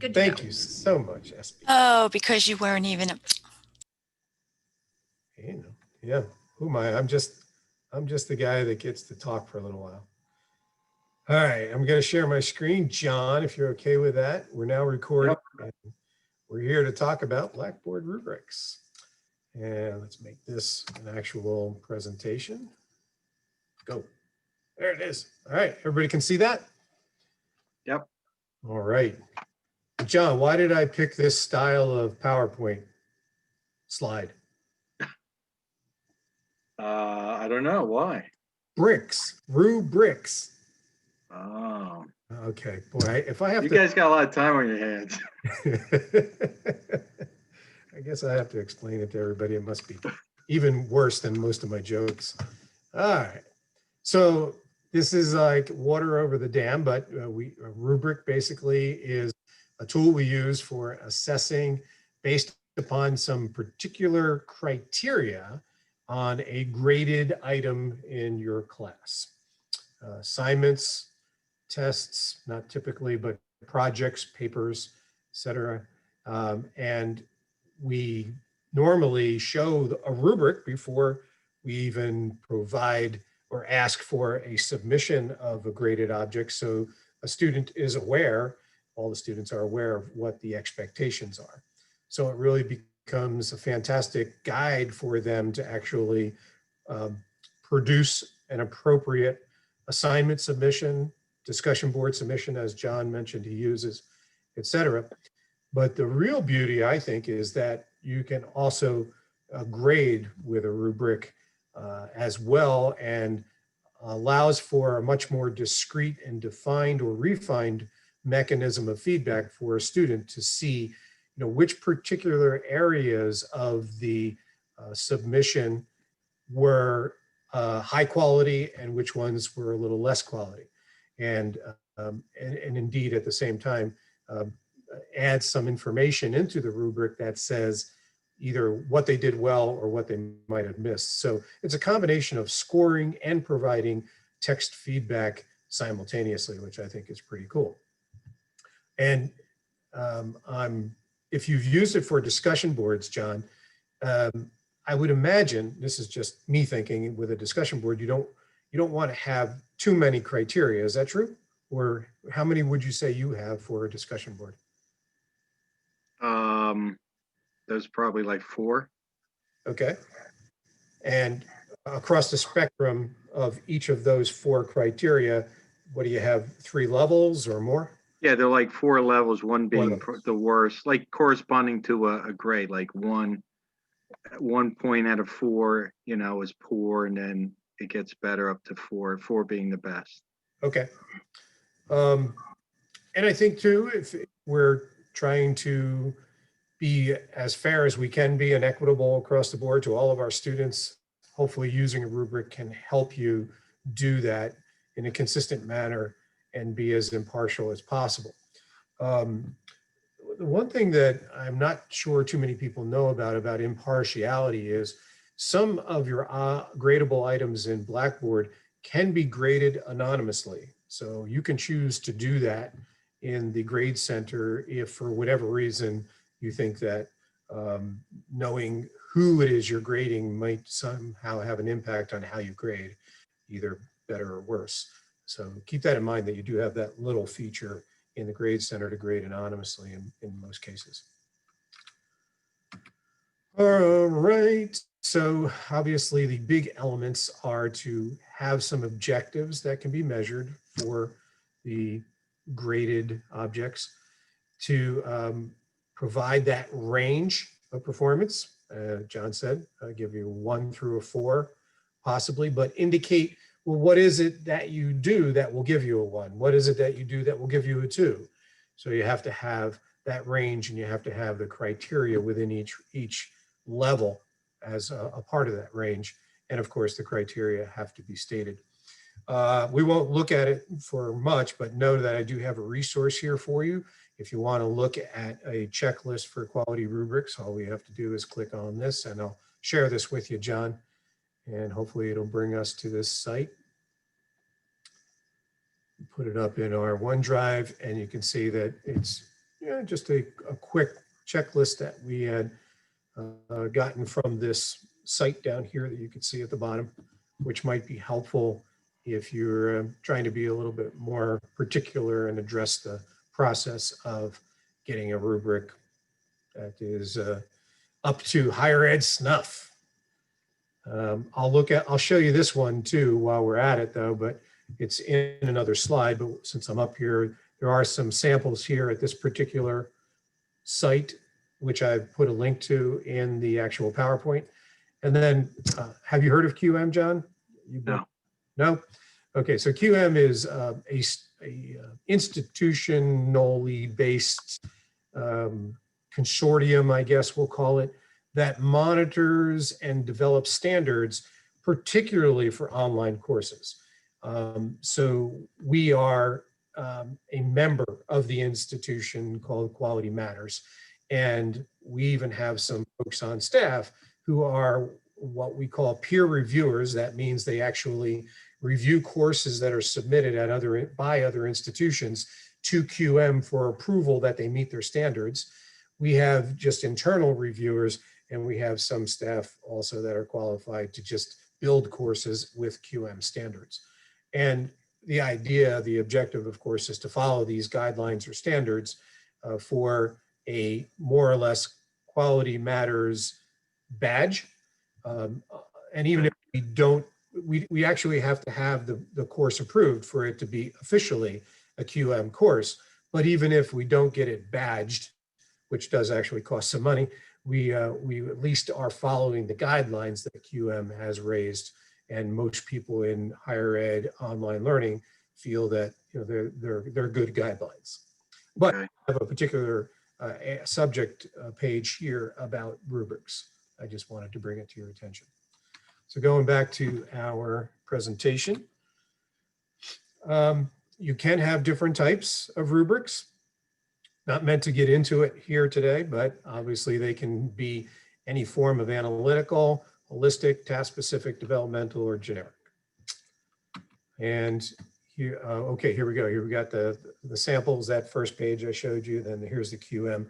Good to know. Thank you so much, SB. Oh, because you weren't even. You know, yeah. Who am I? I'm just the guy that gets to talk for a little while. All right, I'm going to share my screen. John, if you're okay with that, we're now recording. Yep. And we're here to talk about Blackboard rubrics. And let's make this an actual presentation. Go. There it is. All right, everybody can see that? Yep. All right. John, why did I pick this style of PowerPoint slide? I don't know why. Bricks, rubrics. Oh, Okay, boy, if I have you to. guys got a lot of time on your hands. I guess I have to explain it to everybody. It must be even worse than most of my jokes. All right. So this is like water over the dam, but a rubric basically is a tool we use for assessing based upon some particular criteria on a graded item in your class. Assignments, tests, not typically, but projects, papers, etc. And we normally show a rubric before we even provide or ask for a submission of a graded object. So a student is aware, all the students are aware of what the expectations are. So it really becomes a fantastic guide for them to actually produce an appropriate assignment submission, discussion board submission, as John mentioned he uses, etc. But the real beauty, I think, is that you can also grade with a rubric as well, and allows for a much more discrete and defined or refined mechanism of feedback for a student to see, which particular areas of the submission were high quality and which ones were a little less quality. And indeed, at the same time, add some information into the rubric that says either what they did well or what they might have missed. So it's a combination of scoring and providing text feedback simultaneously, which I think is pretty cool. And if you've used it for discussion boards, John, I would imagine, this is just me thinking, with a discussion board, you don't want to have too many criteria. Is that true? Or how many would you say you have for a discussion board? There's probably like 4. Okay. And across the spectrum of each of those 4 criteria, what do you have, 3 levels or more? Yeah, they're like 4 levels, one being the worst, like corresponding to a grade, like 1 point out of 4, is poor, and then it gets better up to 4 being the best. Okay. And I think too, if we're trying to be as fair as we can be and equitable across the board to all of our students, hopefully using a rubric can help you do that in a consistent manner and be as impartial as possible. The one thing that I'm not sure too many people know about impartiality is some of your gradable items in Blackboard can be graded anonymously. So you can choose to do that in the grade center if for whatever reason you think that knowing who it is you're grading might somehow have an impact on how you grade, either better or worse. So keep that in mind, that you do have that little feature in the grade center to grade anonymously in most cases. All right, so obviously the big elements are to have some objectives that can be measured for the graded objects, to provide that range of performance. John said, I'll give you 1 through a 4 possibly, but indicate, well, what is it that you do that will give you a 1? What is it that you do that will give you a 2? So you have to have that range, and you have to have the criteria within each level as a part of that range. And of course, the criteria have to be stated. We won't look at it for much, but know that I do have a resource here for you. If you want to look at a checklist for quality rubrics, all we have to do is click on this, and I'll share this with you, John, and hopefully it'll bring us to this site. Put it up in our OneDrive, and you can see that it's yeah, just a quick checklist that we had gotten from this site down here that you can see at the bottom, which might be helpful if you're trying to be a little bit more particular and address the process of getting a rubric that is up to higher ed snuff. I'll show you this one too while we're at it though, but it's in another slide. But since I'm up here, there are some samples here at this particular site, which I've put a link to in the actual PowerPoint. And then, have you heard of QM, John? No. No? Okay, so QM is a institutionally based consortium, I guess we'll call it, that monitors and develops standards, particularly for online courses. So we are a member of the institution called Quality Matters. And we even have some folks on staff who are what we call peer reviewers. That means they actually review courses that are submitted at by other institutions to QM for approval that they meet their standards. We have just internal reviewers, and we have some staff also that are qualified to just build courses with QM standards. And the idea, the objective, of course, is to follow these guidelines or standards for a more or less Quality Matters badge. And even if we don't, we actually have to have the course approved for it to be officially a QM course. But even if we don't get it badged, which does actually cost some money, we at least are following the guidelines that QM has raised. And most people in higher ed online learning feel that they're good guidelines. But I have a particular subject page here about rubrics. I just wanted to bring it to your attention. So going back to our presentation, you can have different types of rubrics. Not meant to get into it here today, but obviously they can be any form of analytical, holistic, task-specific, developmental, or generic. And here, okay, here we go. Here we got the samples, that first page I showed you, then here's the QM.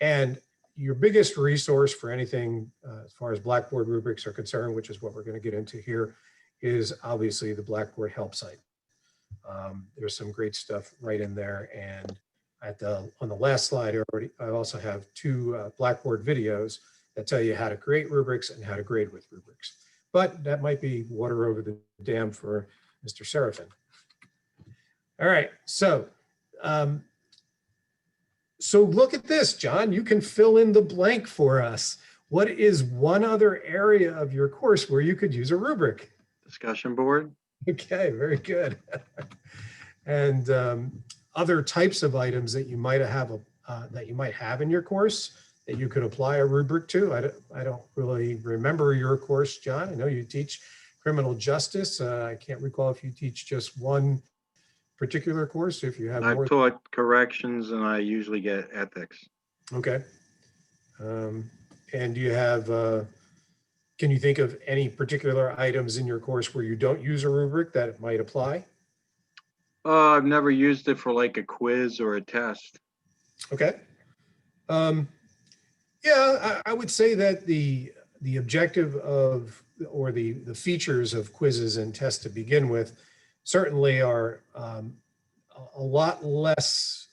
And your biggest resource for anything as far as Blackboard rubrics are concerned, which is what we're going to get into here, is obviously the Blackboard help site. There's some great stuff right in there. And on the last slide, I also have two Blackboard videos that tell you how to create rubrics and how to grade with rubrics. But that might be water over the dam for Mr. Serafin. All right, so look at this, John. You can fill in the blank for us. What is one other area of your course where you could use a rubric? Discussion board. Okay, very good. And other types of items that you might have in your course that you could apply a rubric to. I don't really remember your course, John. I know you teach criminal justice. I can't recall if you teach just one particular course, if you have more. I've taught corrections and I usually get ethics. Okay. And do you have, can you think of any particular items in your course where you don't use a rubric that it might apply? I've never used it for like a quiz or a test. Okay. Yeah, I would say that the objective of, or the features of quizzes and tests to begin with certainly are a lot less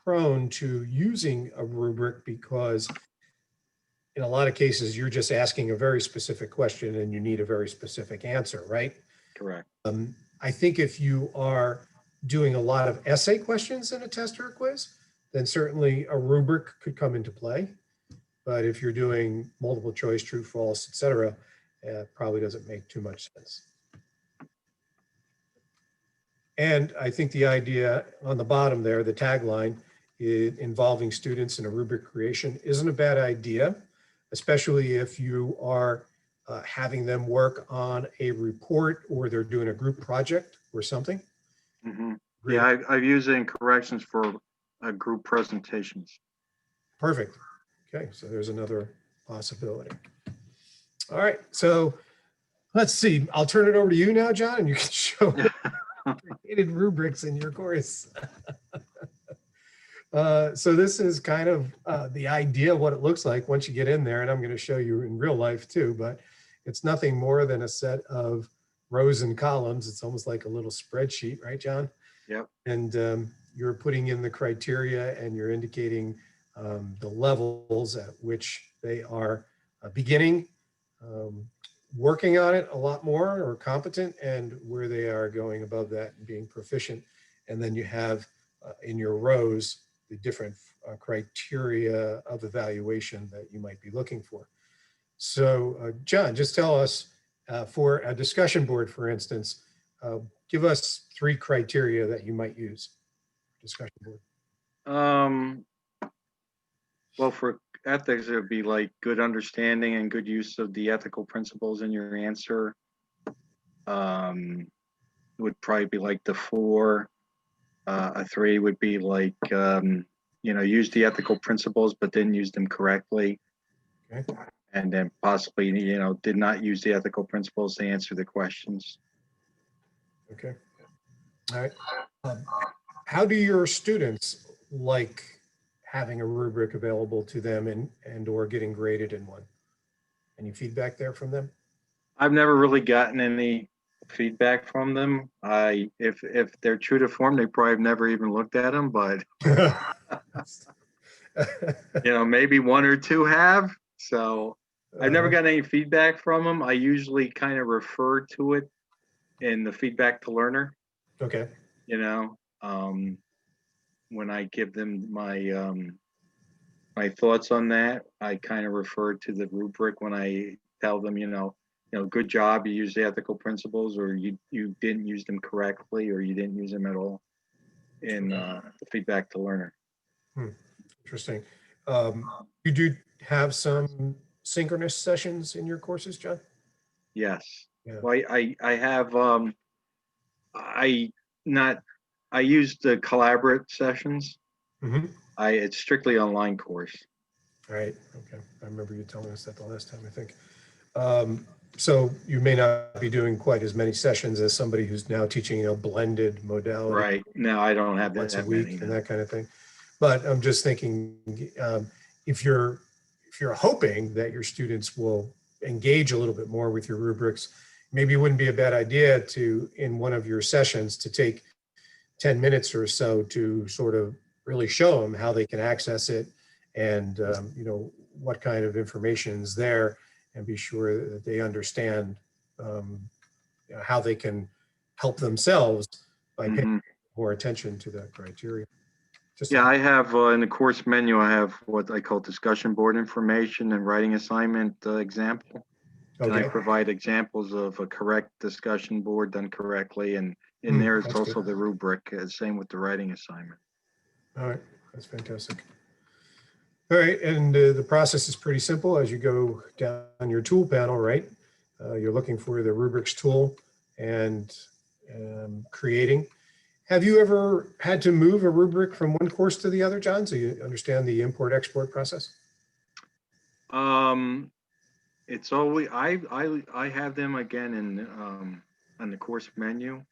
prone to using a rubric, because in a lot of cases, you're just asking a very specific question and you need a very specific answer, right? Correct. I think if you are doing a lot of essay questions in a test or a quiz, then certainly a rubric could come into play. But if you're doing multiple choice, true, false, etc., it probably doesn't make too much sense. And I think the idea on the bottom there, the tagline, involving students in a rubric creation, isn't a bad idea, especially if you are having them work on a report or they're doing a group project or something. Mm-hmm. Yeah, I've used it in corrections for group presentations. Perfect. Okay, so there's another possibility. All right, so let's see. I'll turn it over to you now, John, and you can show created rubrics in your course. So this is kind of the idea of what it looks like once you get in there, and I'm going to show you in real life too, but it's nothing more than a set of rows and columns. It's almost like a little spreadsheet, right, John? Yep. And you're putting in the criteria and you're indicating the levels at which they are beginning, working on it a lot more or competent, and where they are going above that and being proficient. And then you have in your rows the different criteria of evaluation that you might be looking for. So John, just tell us for a discussion board, for instance, give us 3 criteria that you might use. Discussion board. Well, for ethics, it would be like good understanding and good use of the ethical principles in your answer. It would probably be like the 4. A 3 would be like, use the ethical principles, but didn't use them correctly. Okay. And then possibly, did not use the ethical principles to answer the questions. Okay. All right. How do your students like having a rubric available to them and or getting graded in one? Any feedback there from them? I've never really gotten any feedback from them. If they're true to form, they probably have never even looked at them, but maybe 1 or 2 have. So I've never gotten any feedback from them. I usually kind of refer to it in the feedback to learner. Okay. When I give them my my thoughts on that, I kind of refer to the rubric when I tell them, good job, you used the ethical principles, or you didn't use them correctly, or you didn't use them at all in the feedback to learner. Interesting. You do have some synchronous sessions in your courses, John? Yes. Yeah. Well, I have I use the collaborate sessions. Mm-hmm. It's strictly online course. All right. Okay. I remember you telling us that the last time, I think. So you may not be doing quite as many sessions as somebody who's now teaching a blended modality. Right. No, I don't have once that a week many, and that kind of thing. But I'm just thinking, if you're hoping that your students will engage a little bit more with your rubrics, maybe it wouldn't be a bad idea to, in one of your sessions, to take 10 minutes or so to sort of really show them how they can access it and, what kind of information is there, and be sure that they understand how they can help themselves by paying more attention to that criteria. I have in the course menu, I have what I call discussion board information and writing assignment example. And I provide examples of a correct discussion board done correctly. And in there is also good. The rubric, same with the writing assignment. All right, that's fantastic. All right, and the process is pretty simple. As you go down your tool panel, right, you're looking for the rubrics tool and creating. Have you ever had to move a rubric from one course to the other, John? So you understand the import-export process? It's always I have them again in on the course menu.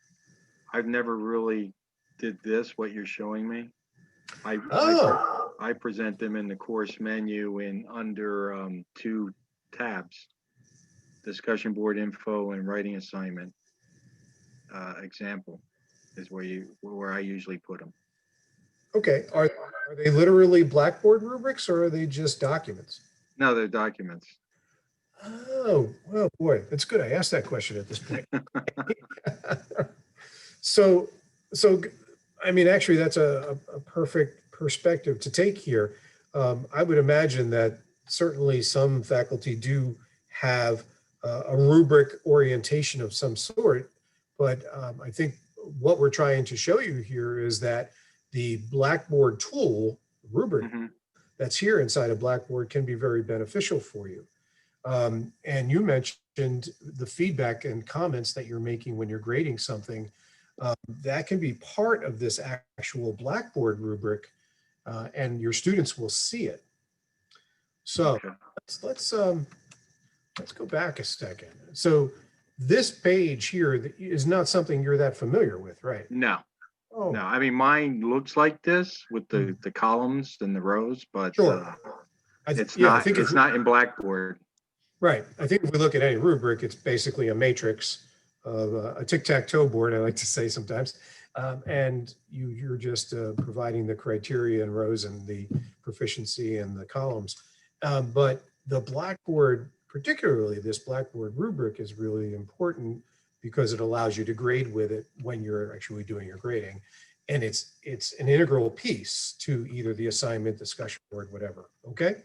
I've never really did this, what you're showing me. I present them in the course menu in under 2 tabs: discussion board info and writing assignment example is where I usually put them. Okay, are they literally Blackboard rubrics, or are they just documents? No, they're documents. Oh, well, boy, that's good. I asked that question at this point. So, I mean, actually, that's a perfect perspective to take here. I would imagine that certainly some faculty do have a rubric orientation of some sort, but I think what we're trying to show you here is that the Blackboard tool, rubric, that's here inside of Blackboard can be very beneficial for you. And you mentioned the feedback and comments that you're making when you're grading something. That can be part of this actual Blackboard rubric, and your students will see it. So let's go back a second. So this page here is not something you're that familiar with, right? No. Oh, No, I mean, mine looks like this with the columns and the rows, but sure. Yeah, I think it's not in Blackboard. right. I think if we look at any rubric, it's basically a matrix of a tic-tac-toe board, I like to say sometimes. And you're just providing the criteria and rows and the proficiency and the columns. But the Blackboard, particularly this Blackboard rubric, is really important because it allows you to grade with it when you're actually doing your grading. And it's an integral piece to either the assignment, discussion board, whatever. Okay.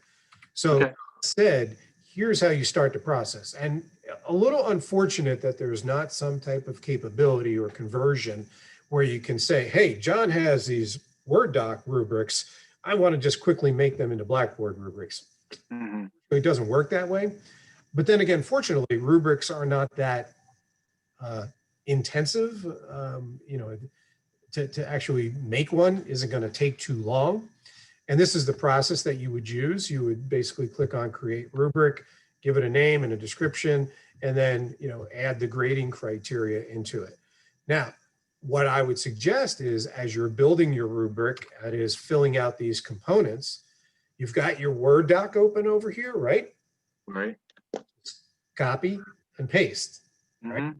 So Okay. said, here's how you start the process. And a little unfortunate that there's not some type of capability or conversion where you can say, hey, John has these Word doc rubrics. I want to just quickly make them into Blackboard rubrics. Mhm. It doesn't work that way. But then again, fortunately, rubrics are not that intensive. To actually make one isn't going to take too long. And this is the process that you would use. You would basically click on create rubric, give it a name and a description, and then add the grading criteria into it. Now, what I would suggest is as you're building your rubric, that is filling out these components, you've got your Word doc open over here, right? Right. Copy and paste. Right?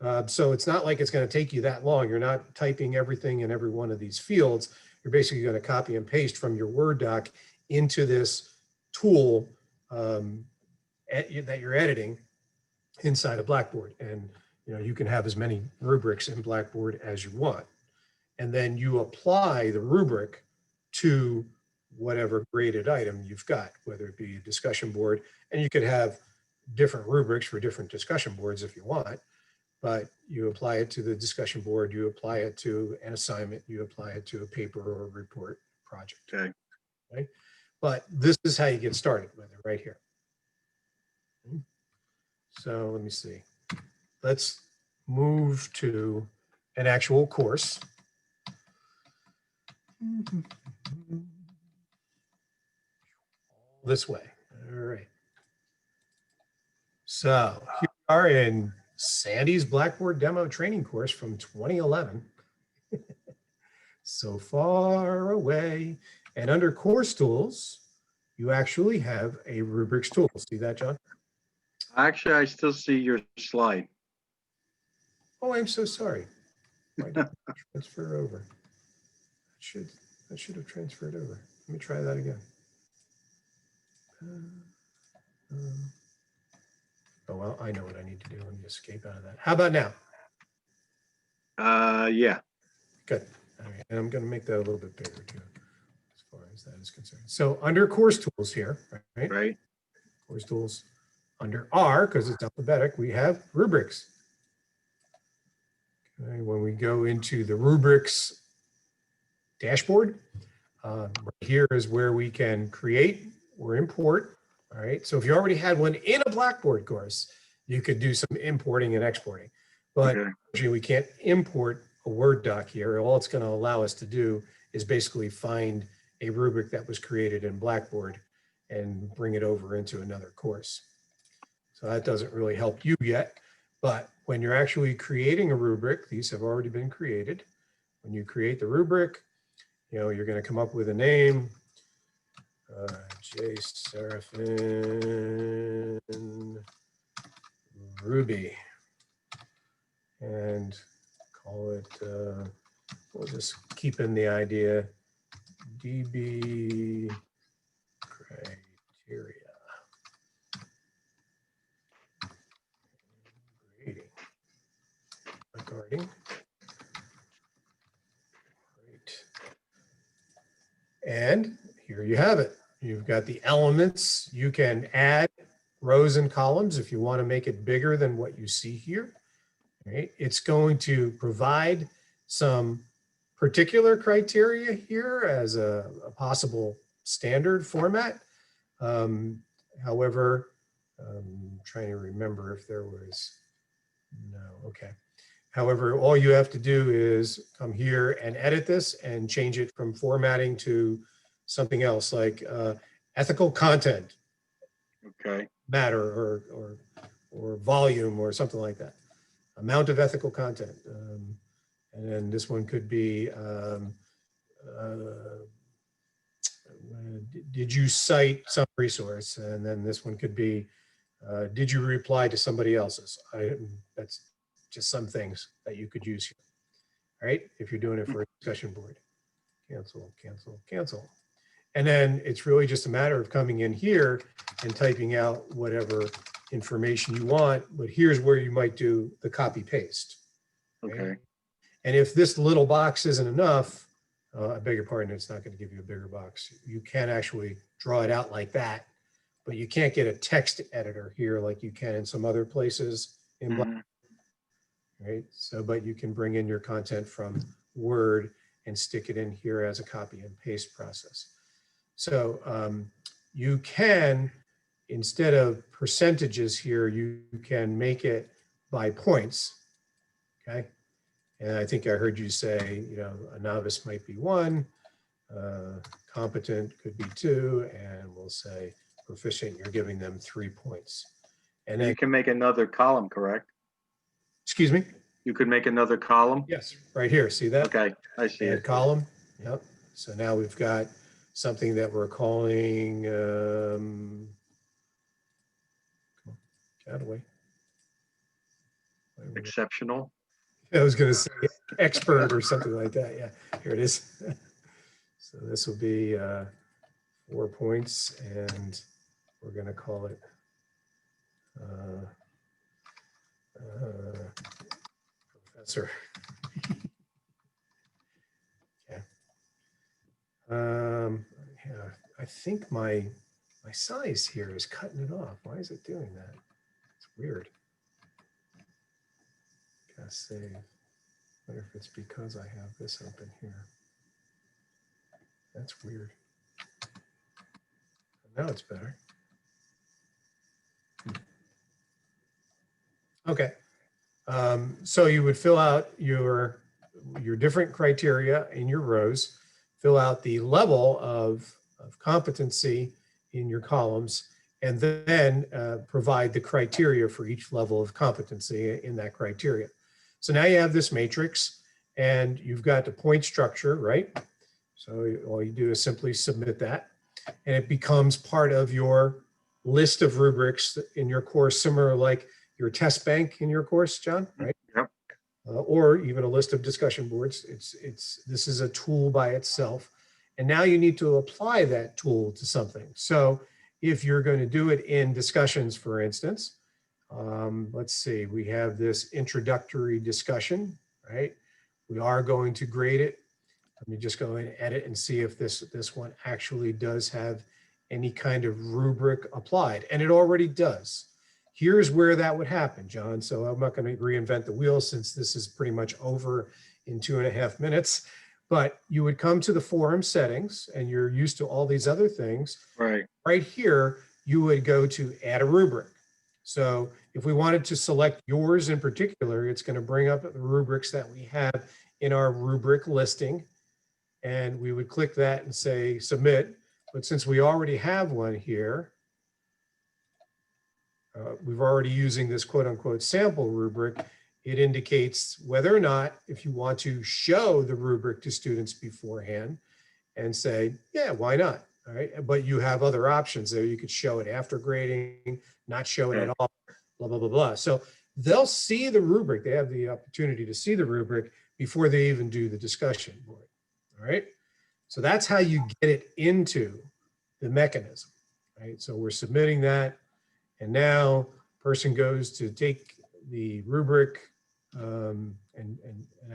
Mhm. So it's not like it's going to take you that long. You're not typing everything in every one of these fields. You're basically going to copy and paste from your Word doc into this tool that you're editing inside of Blackboard. And you can have as many rubrics in Blackboard as you want. And then you apply the rubric to whatever graded item you've got, whether it be a discussion board. And you could have different rubrics for different discussion boards if you want. But you apply it to the discussion board, you apply it to an assignment, you apply it to a paper or a report project. Okay. Right? But this is how you get started with it right here. So let me see. Let's move to an actual course. This way. All right. So here we are in Sandy's Blackboard demo training course from 2011. So far away. And under course tools, you actually have a rubrics tool. See that, John? Actually, I still see your slide. Oh, I'm so sorry. Why did it transfer over? I should have transferred over. Let me try that again. Oh, well, I know what I need to do. Let me escape out of that. How about now? Yeah. Good. All right. And I'm going to make that a little bit bigger too, as far as that is concerned. So under course tools here, right? Right. Course tools under R, because it's alphabetic, we have rubrics. Okay, when we go into the rubrics dashboard, right here is where we can create or import. All right. So if you already had one in a Blackboard course, you could do some importing and exporting. But Okay. we can't import a Word doc here. All it's going to allow us to do is basically find a rubric that was created in Blackboard and bring it over into another course. So that doesn't really help you yet. But when you're actually creating a rubric, these have already been created. When you create the rubric, you're going to come up with a name. J. Seraphin Ruby. And call it, we'll just keep in the idea, DB criteria. Grading. Regarding. Great. And here you have it. You've got the elements. You can add rows and columns if you want to make it bigger than what you see here. Right? It's going to provide some particular criteria here as a possible standard format. However, I'm trying to remember if there was, no, okay. However, all you have to do is come here and edit this and change it from formatting to something else like ethical content. Okay. Matter or volume or something like that. Amount of ethical content. And then this one could be, did you cite some resource? And then this one could be, did you reply to somebody else's? That's just some things that you could use here, right? If you're doing it for a discussion board. Cancel, cancel, cancel. And then it's really just a matter of coming in here and typing out whatever information you want, but here's where you might do the copy paste. Right? Okay. And if this little box isn't enough, I beg your pardon, it's not going to give you a bigger box. You can actually draw it out like that, but you can't get a text editor here like you can in some other places in Blackboard, right? So, but you can bring in your content from Word and stick it in here as a copy and paste process. So you can, instead of percentages here, you can make it by points, okay? And I think I heard you say, you know, a novice might be 1, competent could be 2, and we'll say proficient, you're giving them 3 points. And then, you can make another column, correct? excuse me? You could make another column? Yes, right here, see that? Okay, I see Add it. column, yep. So now we've got something that we're calling, come on, get out of the way. Exceptional. I was going to say expert or something like that. Yeah, here it is. So this will be 4 points, and we're going to call it professor. Yeah. Yeah. I think my size here is cutting it off. Why is it doing that? It's weird. Gotta save. Wonder if it's because I have this open here. That's weird. Now it's better. Okay. So you would fill out your different criteria in your rows, fill out the level of competency in your columns, and then provide the criteria for each level of competency in that criteria. So now you have this matrix and you've got the point structure, right? So all you do is simply submit that, and it becomes part of your list of rubrics in your course, similar like your test bank in your course, John, right? Yep. Or even a list of discussion boards. This is a tool by itself. And now you need to apply that tool to something. So if you're going to do it in discussions, for instance, let's see, we have this introductory discussion, right? We are going to grade it. Let me just go and edit and see if this one actually does have any kind of rubric applied. And it already does. Here's where that would happen, John. So I'm not going to reinvent the wheel since this is pretty much over in 2.5 minutes. But you would come to the forum settings, and you're used to all these other things. Right. Right here, you would go to add a rubric. So if we wanted to select yours in particular, it's going to bring up the rubrics that we have in our rubric listing. And we would click that and say submit. But since we already have one here, we've already using this quote unquote sample rubric. It indicates whether or not, if you want to show the rubric to students beforehand and say, yeah, why not? All right. But you have other options there. You could show it after grading, not show it at all, blah, blah, blah, blah. So they'll see the rubric. They have the opportunity to see the rubric before they even do the discussion board. All right. So that's how you get it into the mechanism. Right. So we're submitting that. And now person goes to take the rubric and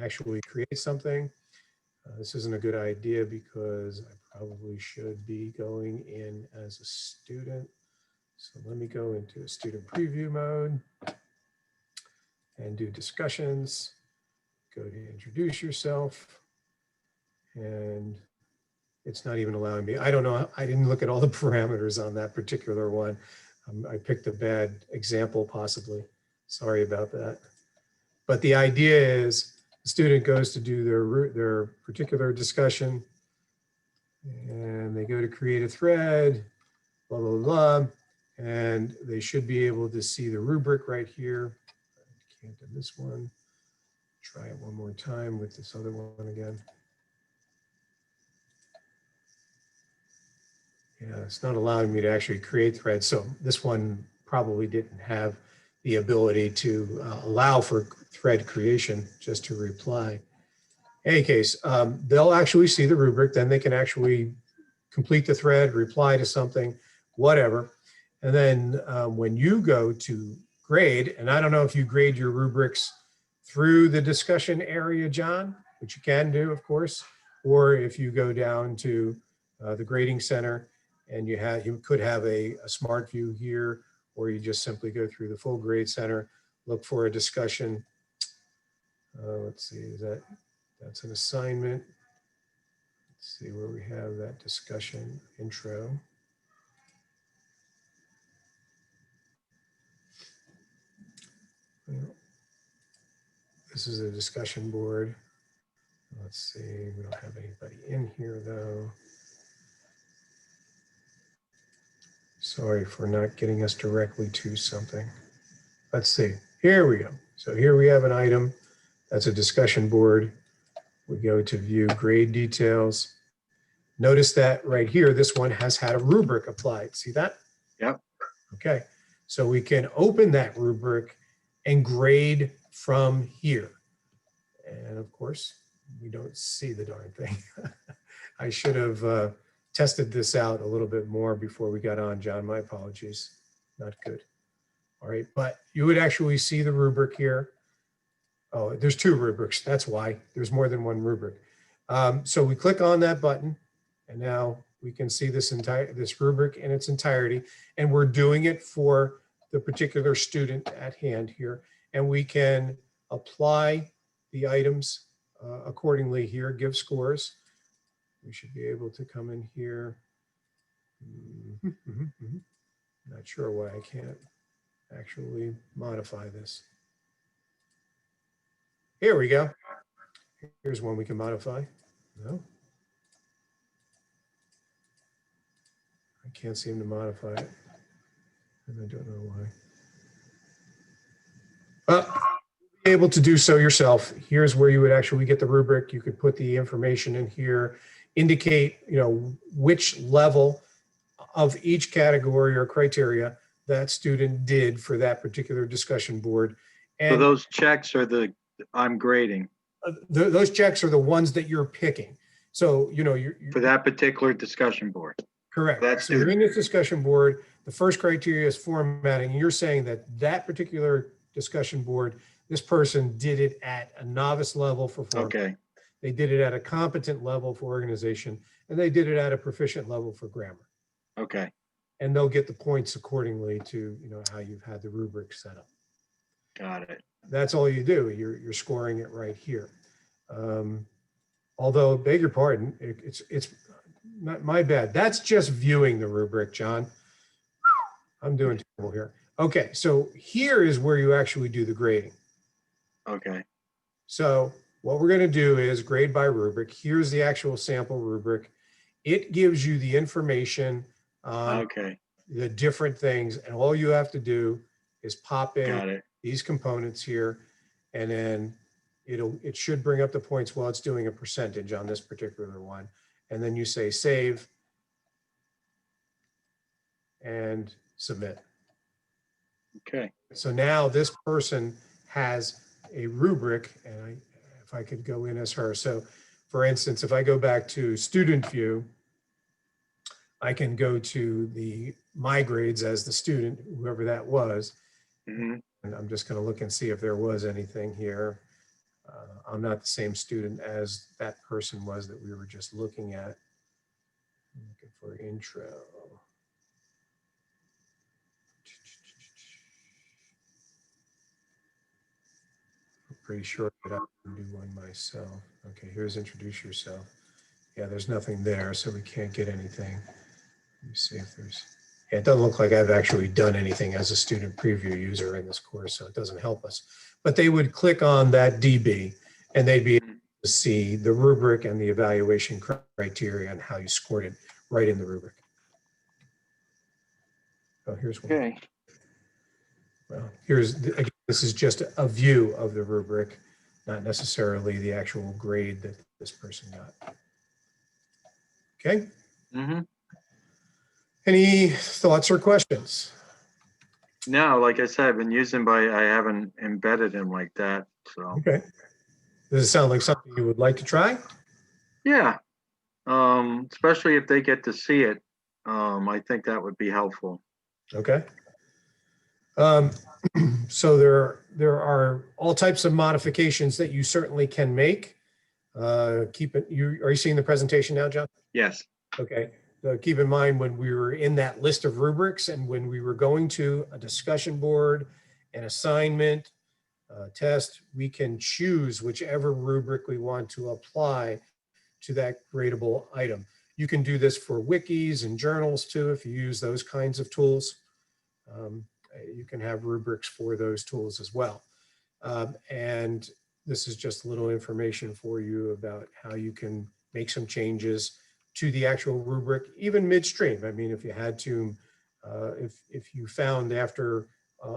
actually create something. This isn't a good idea because I probably should be going in as a student. So let me go into a student preview mode and do discussions. Go to introduce yourself. And it's not even allowing me. I don't know. I didn't look at all the parameters on that particular one. I picked a bad example possibly. Sorry about that. But the idea is the student goes to do their particular discussion and they go to create a thread, blah, blah, blah. And they should be able to see the rubric right here. I can't do this one. Try it one more time with this other one again. Yeah, it's not allowing me to actually create threads. So this one probably didn't have the ability to allow for thread creation, just to reply. In any case, they'll actually see the rubric, then they can actually complete the thread, reply to something, whatever. And then when you go to grade, and I don't know if you grade your rubrics through the discussion area, John, which you can do, of course, or if you go down to the grading center and you could have a smart view here, or you just simply go through the full grade center, look for a discussion. Let's see, that's an assignment. Let's see where we have that discussion intro. This is a discussion board. Let's see, we don't have anybody in here though. Sorry for not getting us directly to something. Let's see, here we go. So here we have an item. That's a discussion board. We go to view grade details. Notice that right here, this one has had a rubric applied. See that? Yep. Okay, so we can open that rubric and grade from here. And of course, we don't see the darn thing. I should have tested this out a little bit more before we got on, John. My apologies. Not good. All right, but you would actually see the rubric here. Oh, there's two rubrics. That's why there's more than one rubric. So we click on that button, and now we can see this rubric in its entirety, and we're doing it for the particular student at hand here, and we can apply the items accordingly here, give scores. We should be able to come in here. Not sure why I can't actually modify this. Here we go. Here's one we can modify. No. I can't seem to modify it. And I don't know why. Well, you'll be able to do so yourself. Here's where you would actually get the rubric. You could put the information in here, indicate, which level of each category or criteria that student did for that particular discussion board. And so those checks are I'm grading. Those checks are the ones that you're picking. So, you're for that particular discussion board. Correct. So you're in this discussion board. The first criteria is formatting. You're saying that particular discussion board, this person did it at a novice level for formatting. Okay. They did it at a competent level for organization, and they did it at a proficient level for grammar. Okay. And they'll get the points accordingly to how you've had the rubric set up. Got it. That's all you do. You're scoring it right here. Although, beg your pardon, it's not my bad. That's just viewing the rubric, John. I'm doing terrible here. Okay, so here is where you actually do the grading. Okay. So what we're going to do is grade by rubric. Here's the actual sample rubric. It gives you the information on the different things, and all you have to do is pop in these components here, and then it should bring up the points while it's doing a percentage on this particular one. And then you say save and submit. Okay. So now this person has a rubric, and if I could go in as her. So for instance, if I go back to student view, I can go to my grades as the student, whoever that was. Mm-hmm. And I'm just going to look and see if there was anything here. I'm not the same student as that person was that we were just looking at. I'm looking for intro. I'm pretty sure that I can do one myself. Okay, here's introduce yourself. Yeah, there's nothing there, so we can't get anything. Let me see if there's, yeah, it doesn't look like I've actually done anything as a student preview user in this course, so it doesn't help us. But they would click on that DB and they'd be able to see the rubric and the evaluation criteria and how you scored it right in the rubric. Oh, here's one. Okay. Well, again, this is just a view of the rubric. not necessarily the actual grade that this person got. Okay. Mm-hmm. Any thoughts or questions? No, like I said, I've been using, but I haven't embedded him like that. So Okay. Does it sound like something you would like to try? yeah, especially if they get to see it, I think that would be helpful. Okay. Um, so there are all types of modifications that you certainly can make. Keep it. Are you seeing the presentation now, John? Yes. Okay. Keep in mind when we were in that list of rubrics and when we were going to a discussion board, an assignment, test, we can choose whichever rubric we want to apply to that gradable item. You can do this for wikis and journals too, if you use those kinds of tools. You can have rubrics for those tools as well. And this is just a little information for you about how you can make some changes to the actual rubric, even midstream. I mean, if you had to, if you found after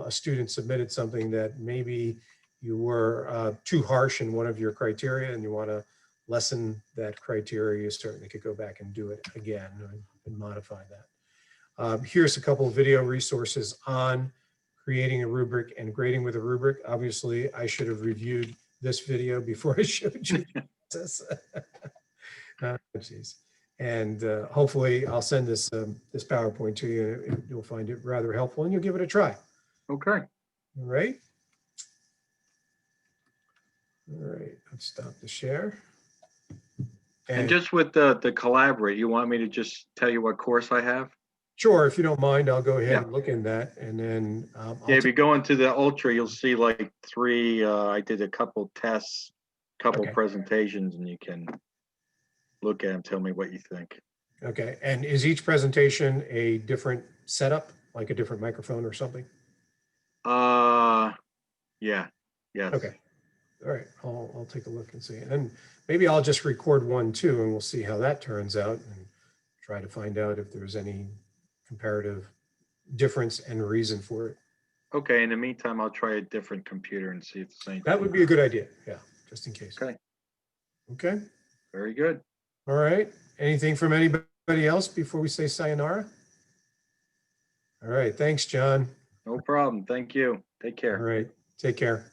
a student submitted something that maybe you were too harsh in one of your criteria and you want to lessen that criteria, you certainly could go back and do it again and modify that. Here's a couple of video resources on creating a rubric and grading with a rubric. Obviously, I should have reviewed this video before I showed you this. And hopefully I'll send this this PowerPoint to you. You'll find it rather helpful and you'll give it a try. Okay. All right. All right, let's stop the share. And just with the collaborate, you want me to just tell you what course I have? Sure, if you don't mind, I'll go ahead Yeah. and look in that and then Yeah, if you go into the Ultra, you'll see like three, I did a couple tests, couple Okay. presentations, and you can look at them, tell me what you think. Okay, and is each presentation a different setup, like a different microphone or something? Yeah, yes. Okay, all right, I'll take a look and see. And maybe I'll just record one too, and we'll see how that turns out and try to find out if there's any comparative difference and reason for it. Okay, in the meantime, I'll try a different computer and see if the same. That would be a good idea, yeah, just in case. Okay. Okay, Very good. all right. Anything from anybody else before we say sayonara? All right, thanks, John. No problem. Thank you. Take care. All right, take care.